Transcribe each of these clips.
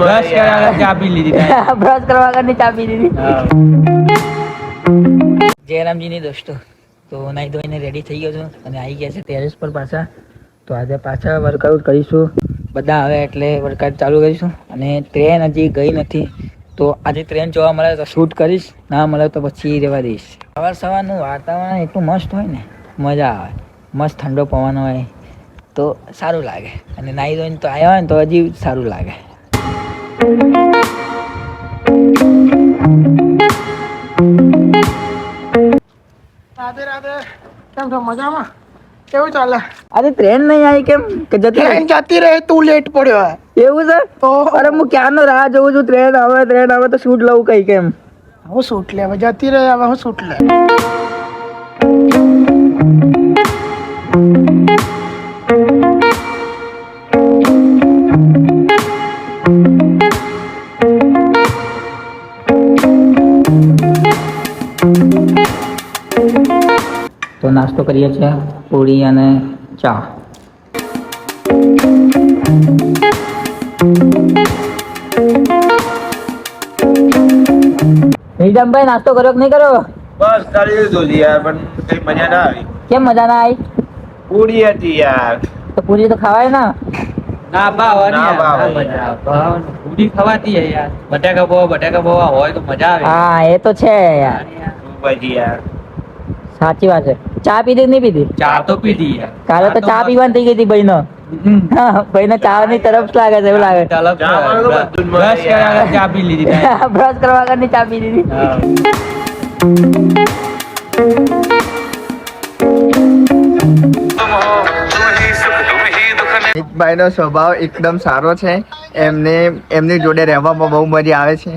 Brush કરવા ચા પી લીધી બ્રશ કરવા વગરની ચા પી લીધી. જયરામજીની દોસ્તો, તો નાઈ ધોઈને રેડી થઈ ગયો છું અને આવી ગયા છે ટેરેસ પર પાછા. તો આજે પાછા વર્કઆઉટ કરીશું બધા આવે એટલે વર્કઆઉટ ચાલુ કરીશું. અને ટ્રેન હજી ગઈ નથી, તો આજે ટ્રેન જોવા મળે તો શૂટ કરીશ, ના મળે તો પછી રહેવા દઈશ. સવારનું વાતાવરણ એટલું મસ્ત હોય ને, મજા આવે. મસ્ત ઠંડો પવન હોય તો સારું લાગે. અને નાઈ ધોઈને તો આવ્યા હોય ને તો હજી સારું લાગે. રાધે રાધે. કેમ છો? મજામાં? કેવું ચાલે? આજે ટ્રેન નહીં આવી કેમ? કે ટ્રેન જતી રહે, તું લેટ પડ્યો. એવું છે? તો અરે હું ક્યારનો રાહ જોઉં છું, ટ્રેન આવે તો શૂટ લઉં કઈ કેમ. હું શૂટ લે, હવે જતી રહે, હવે હું શૂટ લે. તો નાસ્તો કરીએ છીએ, પૂરી અને ચા. નિજામભાઈ નાસ્તો કર્યો કે નહીં કર્યો? બસ ચાલી લીધું યાર, પણ કઈ મજા ના આવી. કેમ મજા ના આવી? પૂરી હતી યાર. તો પૂરી તો ખવાય ને. ના પૂરી ખવાતી હે યાર. બટાકા પૌવા હોય તો મજા આવે. હા એ તો છે યાર, પછી યાર સાચી વાત છે. ચા પીધી નહીં પીધી? ચા તો પીધી યાર. કાલે તો ચા પીવાની થઈ ગઈ હતી ભાઈ નો. ભાઈ ને ચા ની તરફ લાગે છે, એવું લાગે. બ્રશ કરવા ચા પી લીધી. બ્રશ કરવા વગરની ચા પી લીધી. ભાઈનો સ્વભાવ એકદમ સારો છે. એમની જોડે રહેવામાં બહુ મજા આવે છે.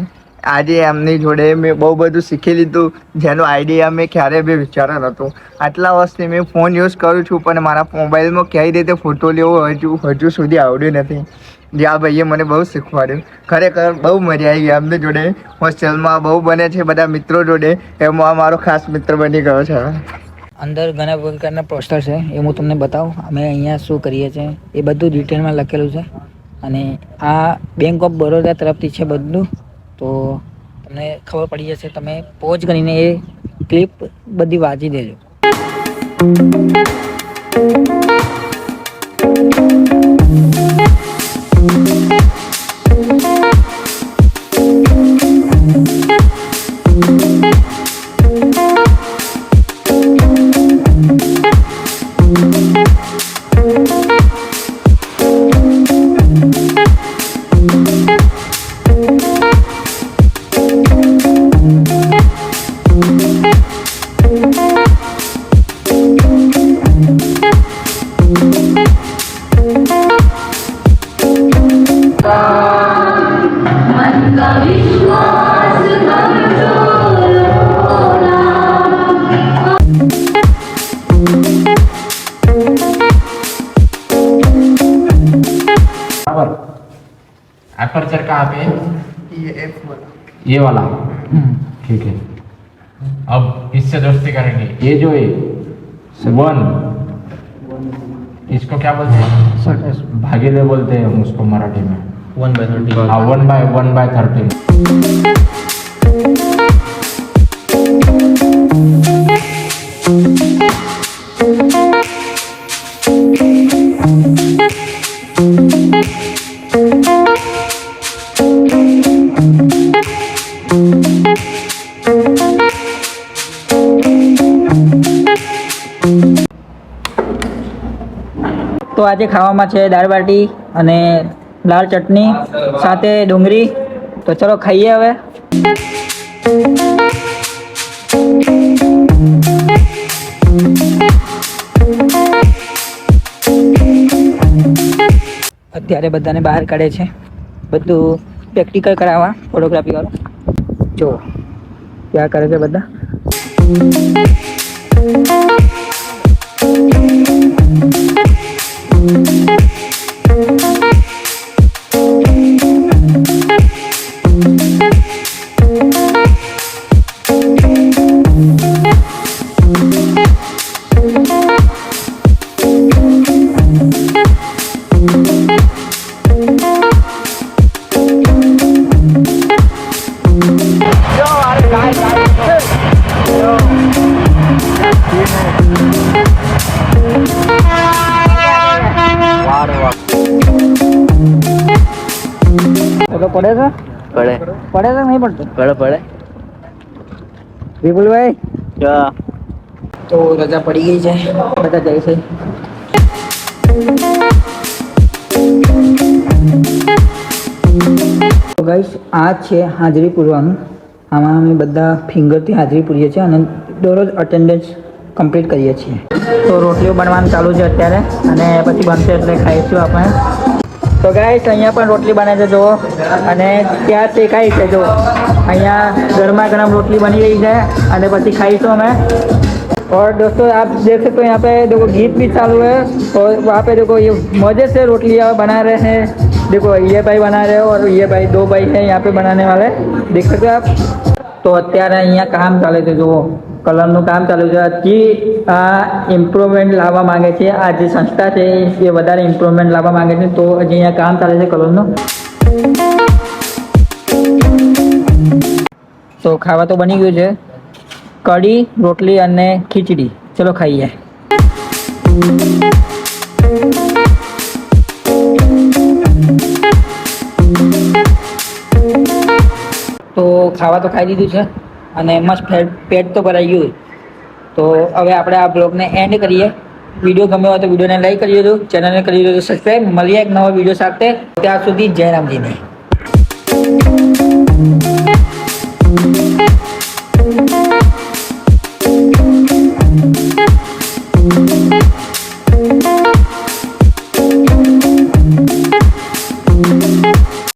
આજે એમની જોડે મેં બહુ બધું શીખી લીધું, જેનો આઈડિયા મેં ક્યારેય બી વિચાર્યો નહોતો. આટલા વર્ષથી મેં ફોન યુઝ કરું છું, પણ મારા મોબાઈલમાં કઈ રીતે ફોટો લેવો હજુ સુધી આવડ્યું નથી. જે આ ભાઈએ મને બહુ શીખવાડ્યું. ખરેખર બહુ મજા આવી ગઈ એમની જોડે. હોસ્ટેલમાં બહુ બને છે બધા મિત્રો જોડે, એમાં આ મારો ખાસ મિત્ર બની ગયો છે. અંદર ઘણા પ્રકારના પોસ્ટર છે, એ હું તમને બતાવું. અમે અહીંયા શું કરીએ છીએ એ બધું ડિટેલમાં લખેલું છે. અને આ બેંક ઓફ બરોડા તરફથી છે બધું. તો તમને ખબર પડી જશે, તમે પોઝ કરીને એ ક્લિપ બધી વાંચી દેજો. एपर्चर कहाँ पे है? ये वाला ठीक है. अब इससे दोस्ती करेंगे. ये जो है 1 इसको क्या बोलते हैं? भागीदार बोलते हैं हम उसको मराठी में. 1/13. हाँ 1/13. તો આજે ખાવામાં છે દાળ બાટી અને દાળ ચટણી સાથે ડુંગળી. તો ચલો ખાઈએ હવે. અત્યારે બધાને બહાર કાઢે છે, બધું પ્રેક્ટિકલ કરાવવા ફોટોગ્રાફી વાળું. જો ત્યાં કરે છે બધા. તો પડે છે પડે પડે છે નહીં પડતો પડે પડે વિપુલભાઈ ચા તો રજા પડી ગઈ છે બધા જાય છે તો ગાઈસ આ છે હાજરી પૂરવાનું આમાં અમે બધા ફિંગરથી હાજરી પૂરીએ છીએ અને દરરોજ અટેન્ડન્સ કમ્પ્લીટ કરીએ છીએ તો રોટલીઓ બનવાનું ચાલુ છે અત્યારે અને પછી બનશે એટલે ખાઈશું આપણે તો ગાઈસ અહીંયા પણ રોટલી બને છે જુઓ અને ત્યાં શેકાય છે જુઓ અહીંયા ગરમા ગરમ રોટલી બની રહી છે અને પછી ખાઈશું અમે और दोस्तों आप देख सकते हो यहाँ पे देखो गीत भी चालू है और वहाँ पे देखो ये मज़े से रोटलियाँ बना रहे हैं देखो ये भाई बना रहे हो और ये भाई दो भाई हैं यहाँ पे बनाने वाले देख सकते हो आप तो અત્યારે અહીંયા કામ ચાલે છે જુઓ કલરનું કામ ચાલુ છે હજી આ ઇમ્પ્રુવમેન્ટ લાવવા માંગે છે આ જે સંસ્થા છે એ વધારે ઇમ્પ્રુવમેન્ટ લાવવા માંગે છે તો હજી અહીંયા કામ ચાલે છે કલરનું તો ખાવા તો બની ગયું છે કઢી રોટલી અને ખીચડી ચલો ખાઈએ તો ખાવા તો ખાઈ દીધું છે અને મસ્ત પેટ તો ભરાઈ ગયું તો હવે આપણે આ બ્લોગને એન્ડ કરીએ વિડીયો ગમ્યો હોય તો વિડીયોને લાઈક કરી દેજો ચેનલને કરી દેજો સબસ્ક્રાઈબ મળીએ એક નવા વિડીયો સાથે ત્યાં સુધી જય રામજીને